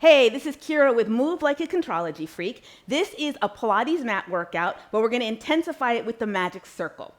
Hey, this is Kira with Move Like a Contrology Freak. This is a Pilates mat workout, but we're going to intensify it with the magic circle.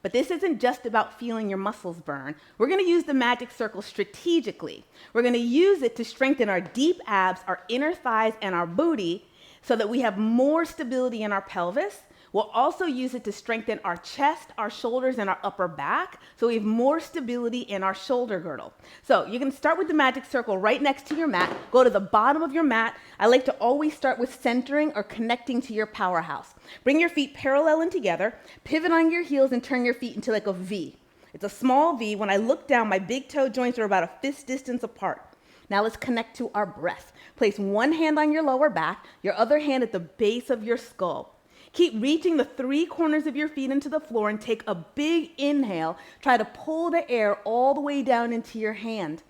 But this isn't just about feeling your muscles burn. We're going to use the magic circle strategically. We're going to use it to strengthen our deep abs, our inner thighs, and our booty so that we have more stability in our pelvis. We'll also use it to strengthen our chest, our shoulders, and our upper back, so we have more stability in our shoulder girdle. So you can start with the magic circle right next to your mat. Go to the bottom of your mat. I like to always start with centering or connecting to your powerhouse. Bring your feet parallel and together, pivot on your heels, and turn your feet into like a V. It's a small V. When I look down, my big toe joints are about a fist distance apart. Now let's connect to our breath. Place one hand on your lower back, your other hand at the base of your skull. Keep reaching the three corners of your feet into the floor and take a big inhale. Try to pull the air all the way down into your hand.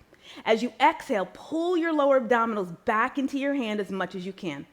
As you exhale, pull your lower abdominals back into your hand as much as you can.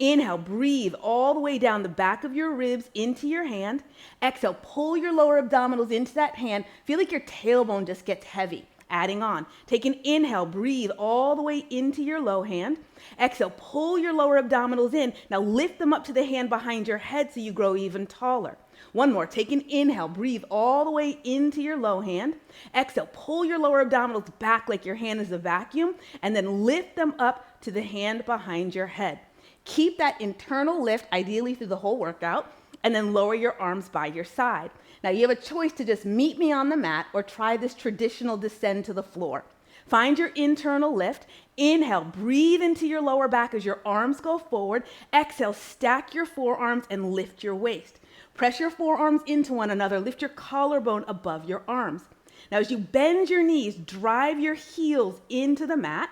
Inhale, breathe all the way down the back of your ribs into your hand. Exhale, pull your lower abdominals into that hand. Feel like your tailbone just gets heavy. Adding on. Take an inhale, breathe all the way into your low hand. Exhale, pull your lower abdominals in. Now lift them up to the hand behind your head so you grow even taller. One more. Take an inhale, breathe all the way into your low hand. Exhale, pull your lower abdominals back like your hand is a vacuum, and then lift them up to the hand behind your head. Keep that internal lift, ideally through the whole workout, and then lower your arms by your side. Now you have a choice to just meet me on the mat or try this traditional descend to the floor. Find your internal lift. Inhale, breathe into your lower back as your arms go forward. Exhale, stack your forearms and lift your waist. Press your forearms into one another. Lift your collarbone above your arms. Now as you bend your knees, drive your heels into the mat.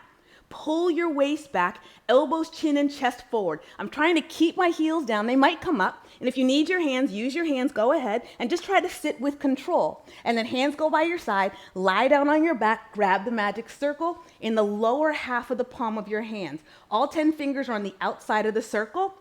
Pull your waist back, elbows, chin, and chest forward. I'm trying to keep my heels down. They might come up. And if you need your hands, use your hands, go ahead, and just try to sit with control. And then hands go by your side, lie down on your back, grab the magic circle in the lower half of the palm of your hands. All 10 fingers are on the outside of the circle.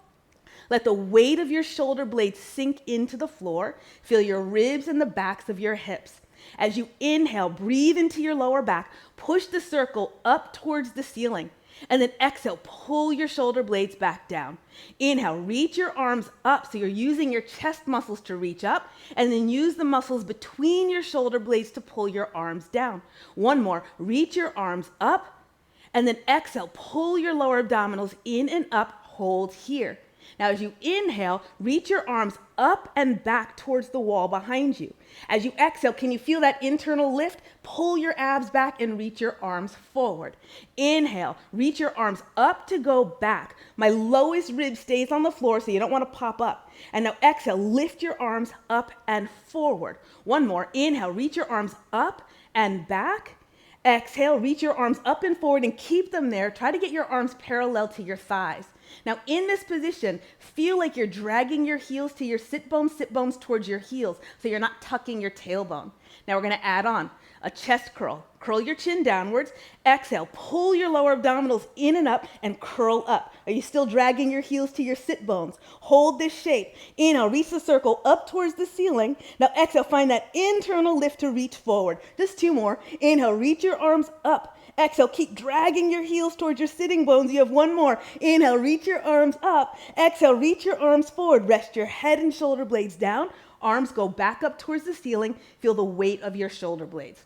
Let the weight of your shoulder blades sink into the floor. Feel your ribs and the backs of your hips. As you inhale, breathe into your lower back, push the circle up towards the ceiling, and then exhale, pull your shoulder blades back down. Inhale, reach your arms up so you're using your chest muscles to reach up, and then use the muscles between your shoulder blades to pull your arms down. One more, reach your arms up, and then exhale, pull your lower abdominals in and up, hold here. Now, as you inhale, reach your arms up and back towards the wall behind you. As you exhale, can you feel that internal lift? Pull your abs back and reach your arms forward. Inhale, reach your arms up to go back. My lowest rib stays on the floor, so you don't want to pop up. And now exhale, lift your arms up and forward. One more. Inhale, reach your arms up and back. Exhale, reach your arms up and forward and keep them there. Try to get your arms parallel to your thighs. Now in this position, feel like you're dragging your heels to your sit bones towards your heels so you're not tucking your tailbone. Now we're going to add on a chest curl. Curl your chin downwards. Exhale, pull your lower abdominals in and up and curl up. Are you still dragging your heels to your sit bones? Hold this shape. Inhale, reach the circle up towards the ceiling. Now exhale, find that internal lift to reach forward. Just two more. Inhale, reach your arms up. Exhale, keep dragging your heels towards your sitting bones. You have one more. Inhale, reach your arms up. Exhale, reach your arms forward. Rest your head and shoulder blades down. Arms go back up towards the ceiling. Feel the weight of your shoulder blades.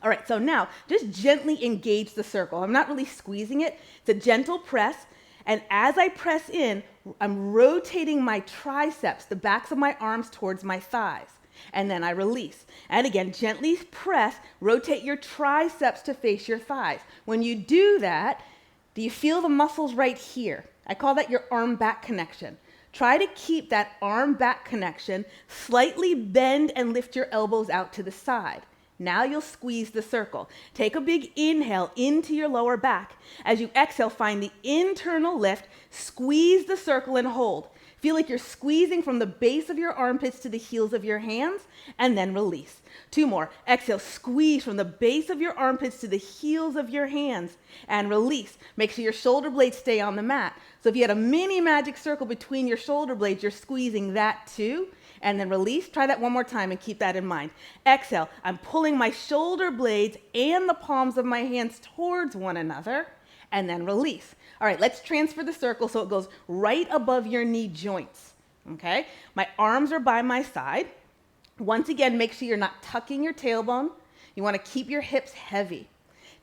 All right, so now just gently engage the circle. I'm not really squeezing it. It's a gentle press. And as I press in, I'm rotating my triceps, the backs of my arms towards my thighs. And then I release. And again, gently press, rotate your triceps to face your thighs. When you do that, do you feel the muscles right here? I call that your arm back connection. Try to keep that arm back connection, slightly bend and lift your elbows out to the side. Now you'll squeeze the circle. Take a big inhale into your lower back. As you exhale, find the internal lift, squeeze the circle and hold. Feel like you're squeezing from the base of your armpits to the heels of your hands, and then release. Two more. Exhale, squeeze from the base of your armpits to the heels of your hands, and release. Make sure your shoulder blades stay on the mat. So if you had a mini magic circle between your shoulder blades, you're squeezing that too, and then release. Try that one more time and keep that in mind. Exhale, I'm pulling my shoulder blades and the palms of my hands towards one another. and then release. All right, let's transfer the circle so it goes right above your knee joints, okay? My arms are by my side. Once again, make sure you're not tucking your tailbone. You want to keep your hips heavy.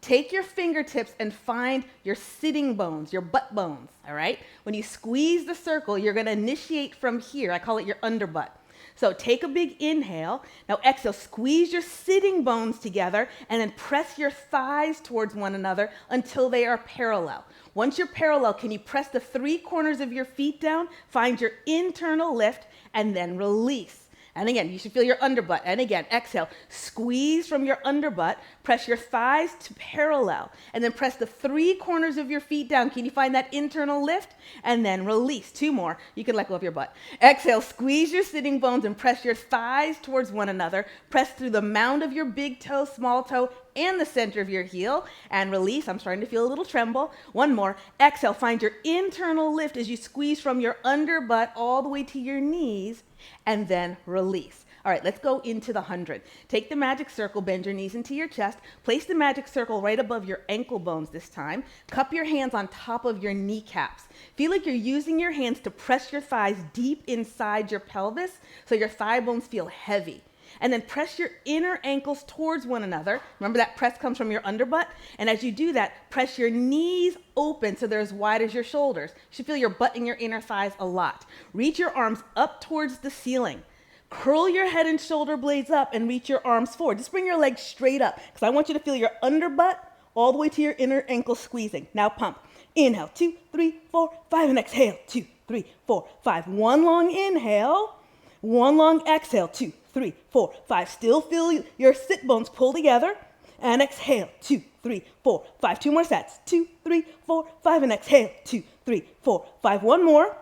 Take your fingertips and find your sitting bones, your butt bones, all right? When you squeeze the circle, you're going to initiate from here. I call it your underbutt. So take a big inhale. Now exhale, squeeze your sitting bones together and then press your thighs towards one another until they are parallel. Once you're parallel, can you press the 3 corners of your feet down, find your internal lift, and then release. And again, you should feel your underbutt. And again, exhale, squeeze from your underbutt, press your thighs to parallel, and then press the 3 corners of your feet down. Can you find that internal lift? And then release. 2 more. You can let go of your butt. Exhale, squeeze your sitting bones and press your thighs towards one another. Press through the mound of your big toe, small toe, and the center of your heel, and release. I'm starting to feel a little tremble. 1 more. Exhale, find your internal lift as you squeeze from your underbutt all the way to your knees, and then release. All right, let's go into the 100. Take the magic circle, bend your knees into your chest, place the magic circle right above your ankle bones this time. Cup your hands on top of your kneecaps. Feel like you're using your hands to press your thighs deep inside your pelvis so your thigh bones feel heavy. And then press your inner ankles towards one another. Remember that press comes from your underbutt? And as you do that, press your knees open so they're as wide as your shoulders. You should feel your butt and your inner thighs a lot. Reach your arms up towards the ceiling. Curl your head and shoulder blades up and reach your arms forward. Just bring your legs straight up because I want you to feel your underbutt all the way to your inner ankle squeezing. Now pump. Inhale, 2, 3, 4, 5, and exhale, 2, 3, 4, 5. 1 long inhale, 1 long exhale, 2, 3, 4, 5. Still feel your sit bones pull together. And exhale, 2, 3, 4, 5. 2 more sets. 2, 3, 4, 5. And exhale, 2, 3, 4, 5. 1 more.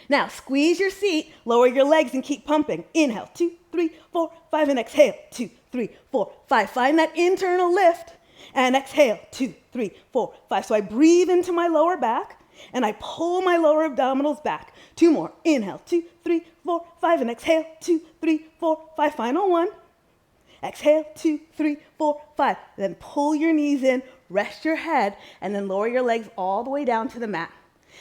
Now squeeze your seat, lower your legs, and keep pumping. Inhale, 2, 3, 4, 5. And exhale, 2, 3, 4, 5. Find that internal lift. And exhale, 2, 3, 4, 5. So I breathe into my lower back. And I pull my lower abdominals back. 2 more. Inhale, 2, 3, 4, 5. And exhale, 2, 3, 4, 5. Final 1. Exhale, 2, 3, 4, 5. Then pull your knees in, rest your head, and then lower your legs all the way down to the mat.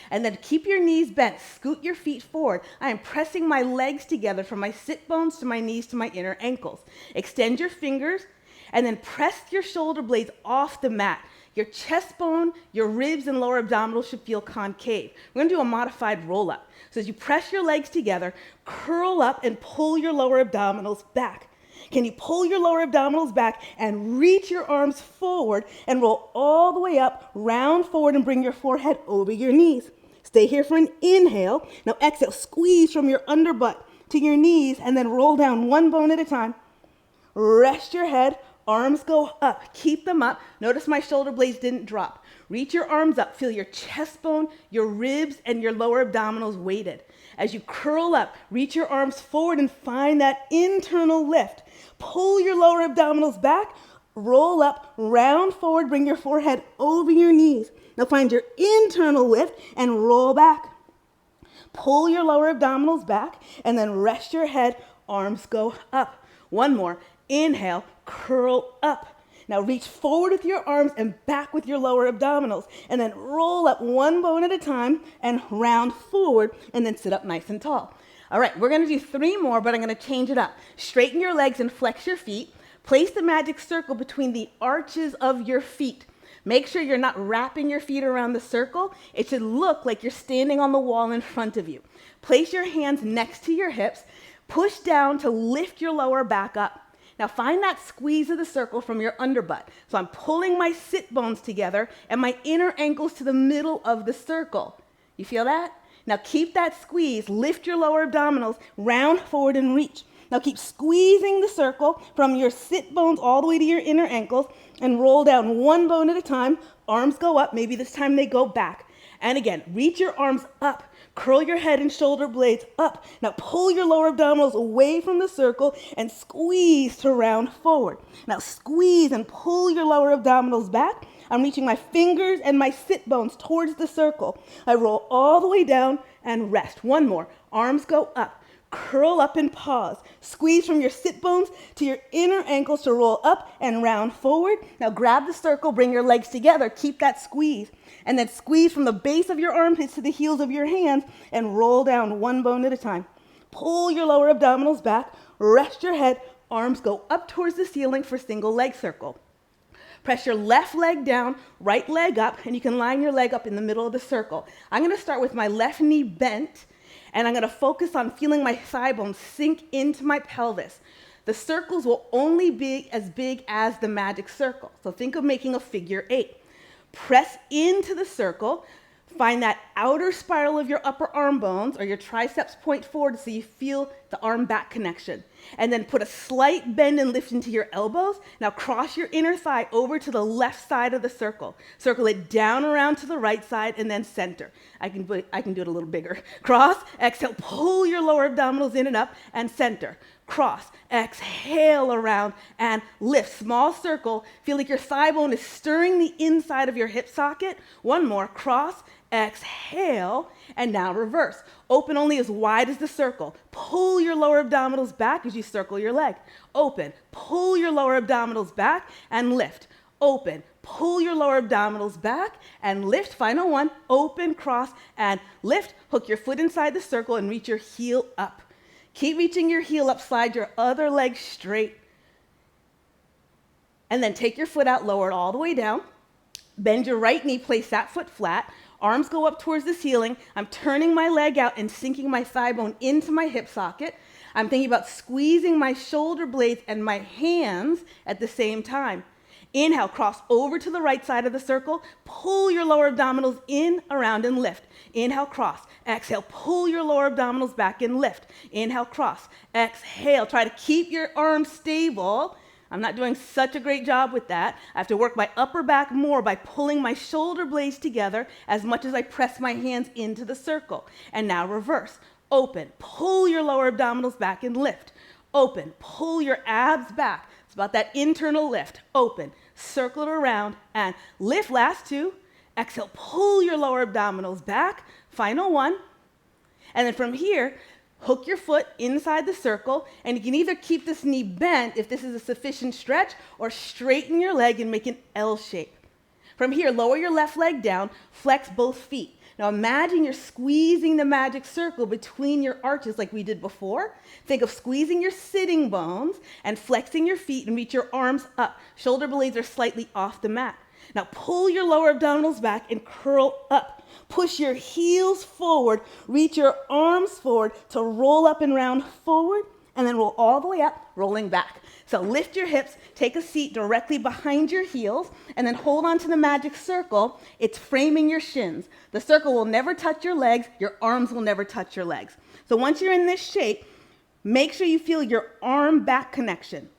And then keep your knees bent. Scoot your feet forward. I am pressing my legs together from my sit bones to my knees to my inner ankles. Extend your fingers, and then press your shoulder blades off the mat. Your chest bone, your ribs, and lower abdominals should feel concave. We're going to do a modified roll-up. So as you press your legs together, curl up and pull your lower abdominals back. Can you pull your lower abdominals back and reach your arms forward and roll all the way up, round forward, and bring your forehead over your knees. Stay here for an inhale. Now exhale, squeeze from your underbutt to your knees, and then roll down 1 bone at a time. Rest your head. Arms go up. Keep them up. Notice my shoulder blades didn't drop. Reach your arms up. Feel your chest bone, your ribs, and your lower abdominals weighted. As you curl up, reach your arms forward and find that internal lift. Pull your lower abdominals back. Roll up, round forward, bring your forehead over your knees. Now find your internal lift and roll back. Pull your lower abdominals back and then rest your head. Arms go up. 1 more. Inhale, curl up. Now reach forward with your arms and back with your lower abdominals. And then roll up 1 bone at a time and round forward and then sit up nice and tall. All right, we're going to do 3 more, but I'm going to change it up. Straighten your legs and flex your feet. Place the magic circle between the arches of your feet. Make sure you're not wrapping your feet around the circle. It should look like you're standing on the wall in front of you. Place your hands next to your hips. Push down to lift your lower back up. Now find that squeeze of the circle from your underbutt. So I'm pulling my sit bones together and my inner ankles to the middle of the circle. You feel that? Now keep that squeeze. Lift your lower abdominals, round forward and reach. Now keep squeezing the circle from your sit bones all the way to your inner ankles and roll down 1 bone at a time. Arms go up. Maybe this time they go back. And again, reach your arms up. Curl your head and shoulder blades up. Now pull your lower abdominals away from the circle and squeeze to round forward. Now squeeze and pull your lower abdominals back. I'm reaching my fingers and my sit bones towards the circle. I roll all the way down and rest. 1 more. Arms go up. curl up and pause. Squeeze from your sit bones to your inner ankles to roll up and round forward. Now grab the circle, bring your legs together, keep that squeeze. And then squeeze from the base of your armpits to the heels of your hands and roll down one bone at a time. Pull your lower abdominals back, rest your head, arms go up towards the ceiling for single leg circle. Press your left leg down, right leg up, and you can line your leg up in the middle of the circle. I'm gonna start with my left knee bent, and I'm gonna focus on feeling my thigh bones sink into my pelvis. The circles will only be as big as the magic circle. So think of making a figure 8. Press into the circle, find that outer spiral of your upper arm bones, or your triceps point forward so you feel the arm back connection. And then put a slight bend and lift into your elbows. Now cross your inner thigh over to the left side of the circle. Circle it down around to the right side and then center. I can do it a little bigger. Cross, exhale, pull your lower abdominals in and up and center. Cross, exhale around and lift. Small circle. Feel like your thigh bone is stirring the inside of your hip socket. One more. Cross, exhale, and now reverse. Open only as wide as the circle. Pull your lower abdominals back as you circle your leg. Open. Pull your lower abdominals back and lift. Open. Pull your lower abdominals back and lift. Final one. Open, cross, and lift. Hook your foot inside the circle and reach your heel up. Keep reaching your heel up, slide your other leg straight. And then take your foot out, lower it all the way down. Bend your right knee, place that foot flat. Arms go up towards the ceiling. I'm turning my leg out and sinking my thigh bone into my hip socket. I'm thinking about squeezing my shoulder blades and my hands at the same time. Inhale, cross over to the right side of the circle. Pull your lower abdominals in, around, and lift. Inhale, cross. Exhale, pull your lower abdominals back and lift. Inhale, cross. Exhale. Try to keep your arms stable. I'm not doing such a great job with that. I have to work my upper back more by pulling my shoulder blades together as much as I press my hands into the circle. And now reverse. Open. Pull your lower abdominals back and lift. Open. Pull your abs back. It's about that internal lift. Open. Circle it around and lift. Last two. Exhale. Pull your lower abdominals back. Final one. And then from here, hook your foot inside the circle, and you can either keep this knee bent if this is a sufficient stretch, or straighten your leg and make an L shape. From here, lower your left leg down, flex both feet. Now imagine you're squeezing the magic circle between your arches like we did before. Think of squeezing your sitting bones and flexing your feet and reach your arms up. Shoulder blades are slightly off the mat. Now pull your lower abdominals back and curl up. Push your heels forward, reach your arms forward to roll up and round forward, and then roll all the way up, rolling back. So lift your hips, take a seat directly behind your heels, and then hold on to the magic circle. It's framing your shins. The circle will never touch your legs, your arms will never touch your legs. So once you're in this shape, make sure you feel your arm back connection.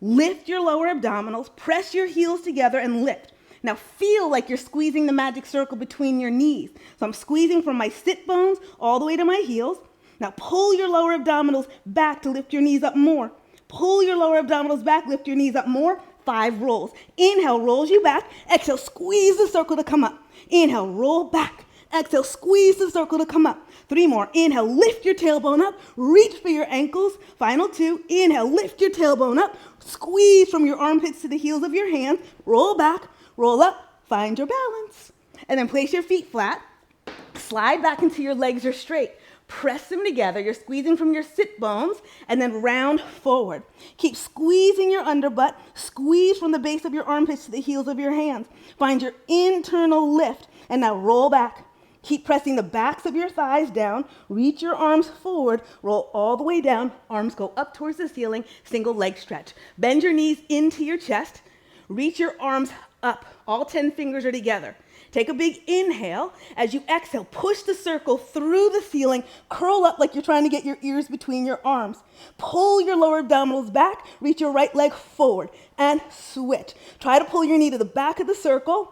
Lift your lower abdominals, press your heels together and lift. Now feel like you're squeezing the magic circle between your knees. So I'm squeezing from my sit bones all the way to my heels. Now pull your lower abdominals back to lift your knees up more. Pull your lower abdominals back, lift your knees up more. 5 rolls. Inhale, rolls you back. Exhale, squeeze the circle to come up. Inhale, roll back. Exhale, squeeze the circle to come up. 3 more. Inhale, lift your tailbone up. Reach for your ankles. Final 2. Inhale, lift your tailbone up. Squeeze from your armpits to the heels of your hands. Roll back. Roll up, find your balance. And then place your feet flat. Slide back until your legs are straight. Press them together. You're squeezing from your sit bones and then round forward. Keep squeezing your underbutt. Squeeze from the base of your armpits to the heels of your hands. Find your internal lift and now roll back. Keep pressing the backs of your thighs down. Reach your arms forward. Roll all the way down. Arms go up towards the ceiling. Single leg stretch. Bend your knees into your chest. Reach your arms up. All 10 fingers are together. Take a big inhale. As you exhale, push the circle through the ceiling. Curl up like you're trying to get your ears between your arms. Pull your lower abdominals back. Reach your right leg forward and switch. Try to pull your knee to the back of the circle.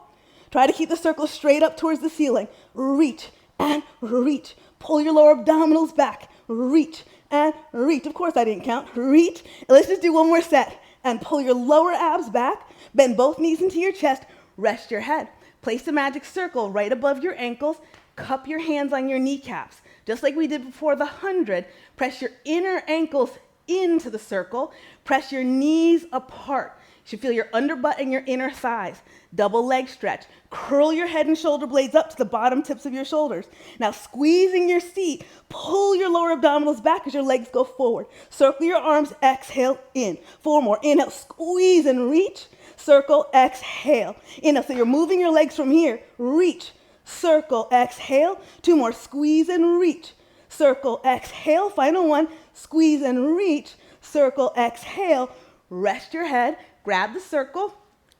Try to keep the circle straight up towards the ceiling. Reach and reach. Pull your lower abdominals back. Reach and reach. Of course I didn't count. Reach. Let's just do one more set. And pull your lower abs back. Bend both knees into your chest. Rest your head. Place the magic circle right above your ankles. Cup your hands on your kneecaps. Just like we did before the 100, press your inner ankles into the circle. Press your knees apart. You should feel your underbutt and your inner thighs. Double leg stretch. Curl your head and shoulder blades up to the bottom tips of your shoulders. Now squeezing your seat, pull your lower abdominals back as your legs go forward. Circle your arms, exhale, in. 4 more. Inhale, squeeze and reach. Circle, exhale. Inhale, so you're moving your legs from here. Reach, circle, exhale. 2 more. Squeeze and reach. Circle, exhale. Final 1. Squeeze and reach. Circle, exhale. Rest your head. Grab the circle.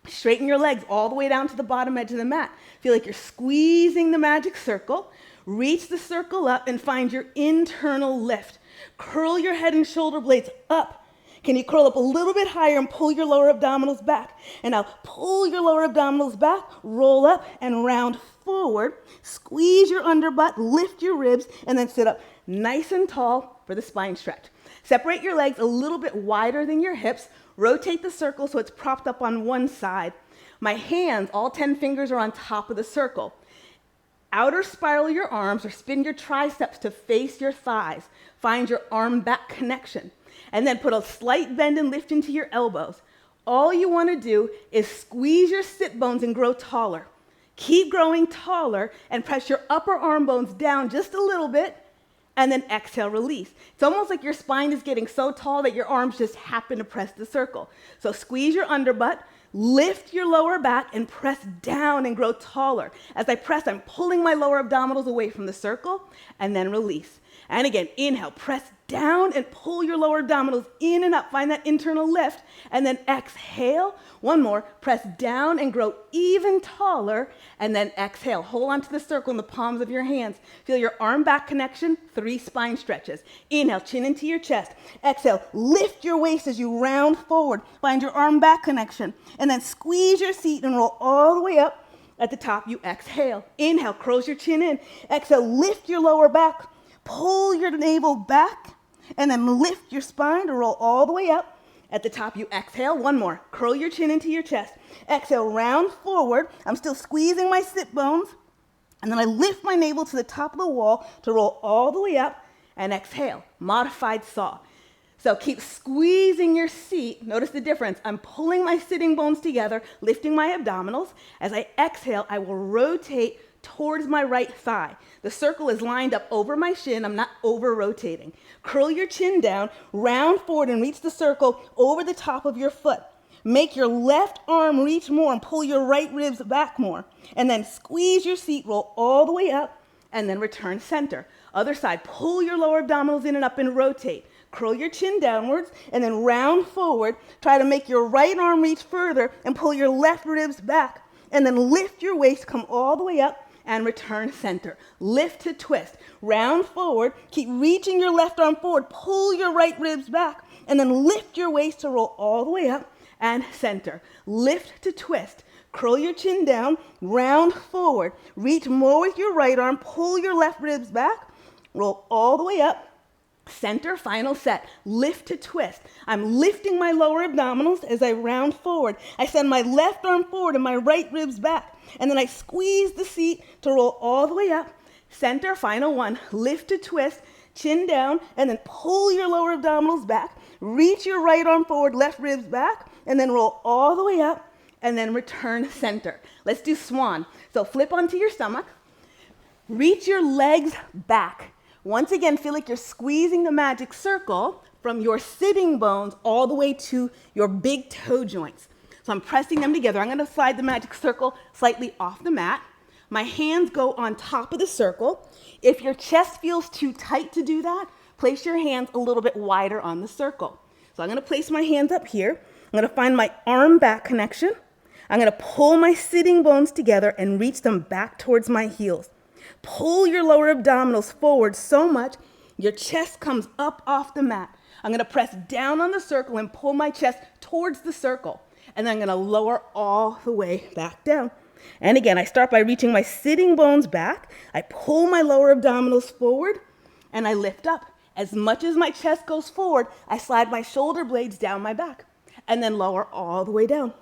Straighten your legs all the way down to the bottom edge of the mat. Feel like you're squeezing the magic circle. Reach the circle up and find your internal lift. Curl your head and shoulder blades up. Can you curl up a little bit higher and pull your lower abdominals back? And now pull your lower abdominals back, roll up and round forward. Squeeze your underbutt, lift your ribs, and then sit up nice and tall for the spine stretch. Separate your legs a little bit wider than your hips. Rotate the circle so it's propped up on one side. My hands, all 10 fingers, are on top of the circle. Outer spiral your arms or spin your triceps to face your thighs. Find your arm back connection. And then put a slight bend and lift into your elbows. All you want to do is squeeze your sit bones and grow taller. Keep growing taller and press your upper arm bones down just a little bit. And then exhale, release. It's almost like your spine is getting so tall that your arms just happen to press the circle. So squeeze your underbutt, lift your lower back, and press down and grow taller. As I press, I'm pulling my lower abdominals away from the circle, and then release. And again, inhale, press down and pull your lower abdominals in and up. Find that internal lift. And then exhale. 1 more. Press down and grow even taller. And then exhale. Hold onto the circle in the palms of your hands. Feel your arm back connection. 3 spine stretches. Inhale, chin into your chest. Exhale, lift your waist as you round forward. Find your arm back connection. And then squeeze your seat and roll all the way up. At the top, you exhale. Inhale, curls your chin in. Exhale, lift your lower back. Pull your navel back, and then lift your spine to roll all the way up. At the top, you exhale. 1 more. Curl your chin into your chest. Exhale, round forward. I'm still squeezing my sit bones. And then I lift my navel to the top of the wall to roll all the way up, and exhale. Modified saw. So keep squeezing your seat. Notice the difference. I'm pulling my sitting bones together, lifting my abdominals. As I exhale, I will rotate towards my right thigh. The circle is lined up over my shin. I'm not over-rotating. Curl your chin down, round forward, and reach the circle over the top of your foot. Make your left arm reach more and pull your right ribs back more. And then squeeze your seat, roll all the way up, and then return center. Other side, pull your lower abdominals in and up and rotate. Curl your chin downwards, and then round forward. Try to make your right arm reach further and pull your left ribs back. And then lift your waist, come all the way up, and return center. Lift to twist. Round forward. Keep reaching your left arm forward. Pull your right ribs back. And then lift your waist to roll all the way up and center. Lift to twist. Curl your chin down. Round forward. Reach more with your right arm. Pull your left ribs back. Roll all the way up. Center, final set. Lift to twist. I'm lifting my lower abdominals as I round forward. I send my left arm forward and my right ribs back. And then I squeeze the seat to roll all the way up. Center, final 1. Lift to twist, chin down, and then pull your lower abdominals back. Reach your right arm forward, left ribs back, and then roll all the way up, and then return center. Let's do swan. So flip onto your stomach. Reach your legs back. Once again, feel like you're squeezing the magic circle from your sitting bones all the way to your big toe joints. So I'm pressing them together. I'm going to slide the magic circle slightly off the mat. My hands go on top of the circle. If your chest feels too tight to do that, place your hands a little bit wider on the circle. So I'm going to place my hands up here. I'm going to find my arm back connection. I'm going to pull my sitting bones together and reach them back towards my heels. Pull your lower abdominals forward so much your chest comes up off the mat. I'm going to press down on the circle and pull my chest towards the circle. And then I'm going to lower all the way back down. And again, I start by reaching my sitting bones back. I pull my lower abdominals forward, and I lift up. As much as my chest goes forward, I slide my shoulder blades down my back, and then lower all the way down.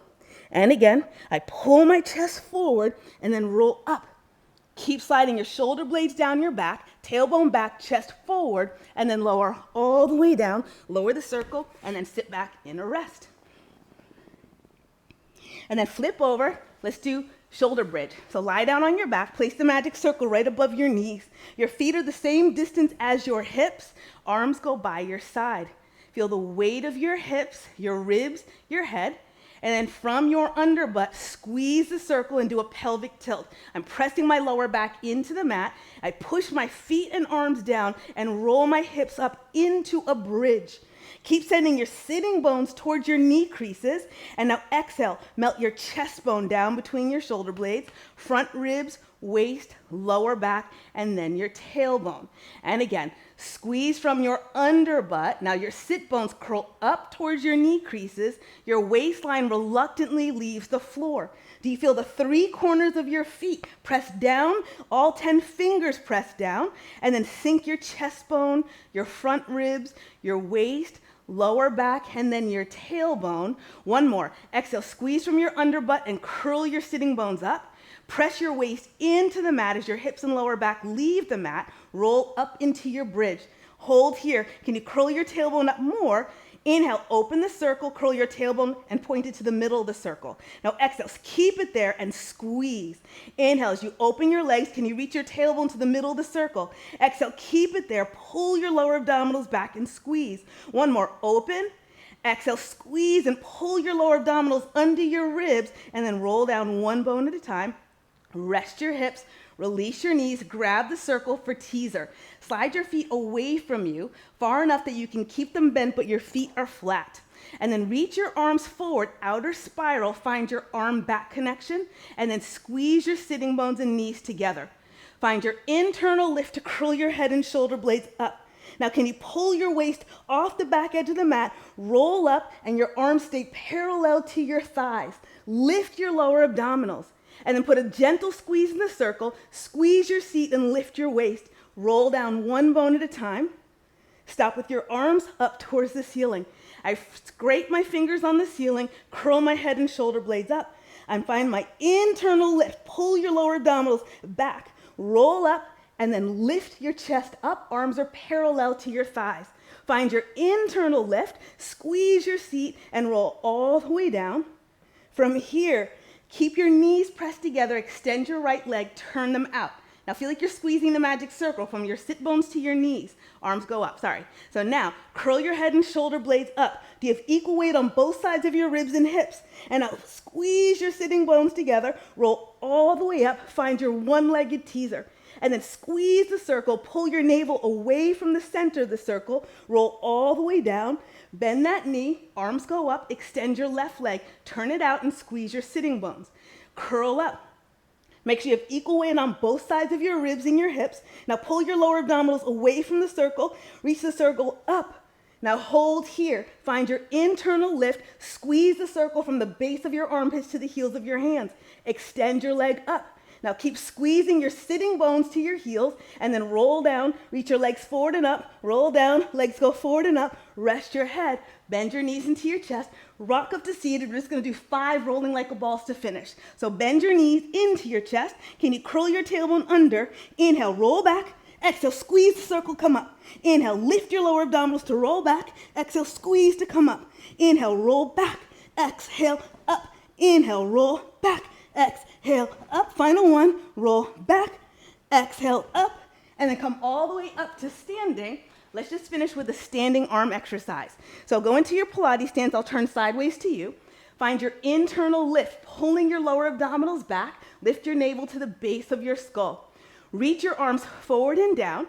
And again, I pull my chest forward and then roll up. Keep sliding your shoulder blades down your back, tailbone back, chest forward, and then lower all the way down. Lower the circle, and then sit back in a rest. And then flip over. Let's do shoulder bridge. So lie down on your back, place the magic circle right above your knees. Your feet are the same distance as your hips. Arms go by your side. Feel the weight of your hips, your ribs, your head. And then from your underbutt, squeeze the circle and do a pelvic tilt. I'm pressing my lower back into the mat. I push my feet and arms down and roll my hips up into a bridge. Keep sending your sitting bones towards your knee creases. And now exhale, melt your chest bone down between your shoulder blades, front ribs, waist, lower back, and then your tailbone. And again, squeeze from your underbutt. Now your sit bones curl up towards your knee creases. Your waistline reluctantly leaves the floor. Do you feel the 3 corners of your feet press down? All 10 fingers press down. And then sink your chest bone, your front ribs, your waist, lower back, and then your tailbone. One more. Exhale, squeeze from your underbutt and curl your sitting bones up. Press your waist into the mat as your hips and lower back leave the mat. Roll up into your bridge. Hold here. Can you curl your tailbone up more? Inhale, open the circle, curl your tailbone, and point it to the middle of the circle. Now exhale, keep it there and squeeze. Inhale, as you open your legs, can you reach your tailbone to the middle of the circle? Exhale, keep it there. Pull your lower abdominals back and squeeze. One more, open. Exhale, squeeze and pull your lower abdominals under your ribs, and then roll down one bone at a time. Rest your hips, release your knees, grab the circle for teaser. Slide your feet away from you, far enough that you can keep them bent, but your feet are flat. And then reach your arms forward, outer spiral, find your arm back connection, and then squeeze your sitting bones and knees together. Find your internal lift to curl your head and shoulder blades up. Now, can you pull your waist off the back edge of the mat, roll up, and your arms stay parallel to your thighs. Lift your lower abdominals. And then put a gentle squeeze in the circle, squeeze your seat and lift your waist. Roll down one bone at a time. Stop with your arms up towards the ceiling. I scrape my fingers on the ceiling, curl my head and shoulder blades up. And find my internal lift. Pull your lower abdominals back. Roll up and then lift your chest up. Arms are parallel to your thighs. Find your internal lift, squeeze your seat and roll all the way down. From here, keep your knees pressed together, extend your right leg, turn them out. Now feel like you're squeezing the magic circle from your sit bones to your knees. Arms go up, sorry. So now, curl your head and shoulder blades up. Do you have equal weight on both sides of your ribs and hips? And now squeeze your sitting bones together, roll all the way up, find your one-legged teaser. And then squeeze the circle, pull your navel away from the center of the circle, roll all the way down, bend that knee, arms go up, extend your left leg, turn it out and squeeze your sitting bones. Curl up. Make sure you have equal weight on both sides of your ribs and your hips. Now pull your lower abdominals away from the circle, reach the circle up. Now hold here, find your internal lift, squeeze the circle from the base of your armpits to the heels of your hands. Extend your leg up. Now keep squeezing your sitting bones to your heels and then roll down, reach your legs forward and up, roll down, legs go forward and up, rest your head, bend your knees into your chest, rock up to seated. We're just gonna do 5 rolling like a balls to finish. So bend your knees into your chest. Can you curl your tailbone under? Inhale, roll back. Exhale, squeeze the circle, come up. Inhale, lift your lower abdominals to roll back. Exhale, squeeze to come up. Inhale, roll back. Exhale, up. Inhale, roll back. Exhale, up. Final one. Roll back. Exhale, up. And then come all the way up to standing. Let's just finish with a standing arm exercise. So go into your Pilates stance. I'll turn sideways to you. Find your internal lift, pulling your lower abdominals back. Lift your navel to the base of your skull. Reach your arms forward and down.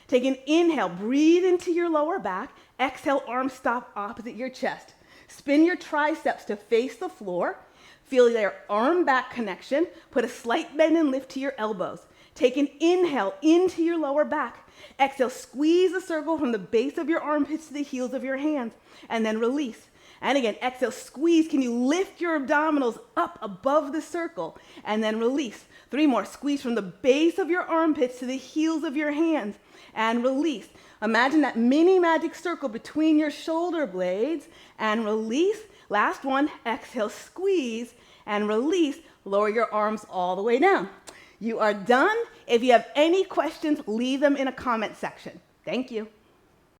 Take an inhale. Breathe into your lower back. Exhale, arms stop opposite your chest. Spin your triceps to face the floor. Feel their arm back connection. Put a slight bend and lift to your elbows. Take an inhale into your lower back. Exhale, squeeze the circle from the base of your armpits to the heels of your hands. And then release. And again, exhale, squeeze. Can you lift your abdominals up above the circle? And then release. 3 more. Squeeze from the base of your armpits to the heels of your hands. And release. Imagine that mini magic circle between your shoulder blades. And release. Last one, exhale, squeeze, and release. Lower your arms all the way down. You are done. If you have any questions, leave them in a comment section. Thank you.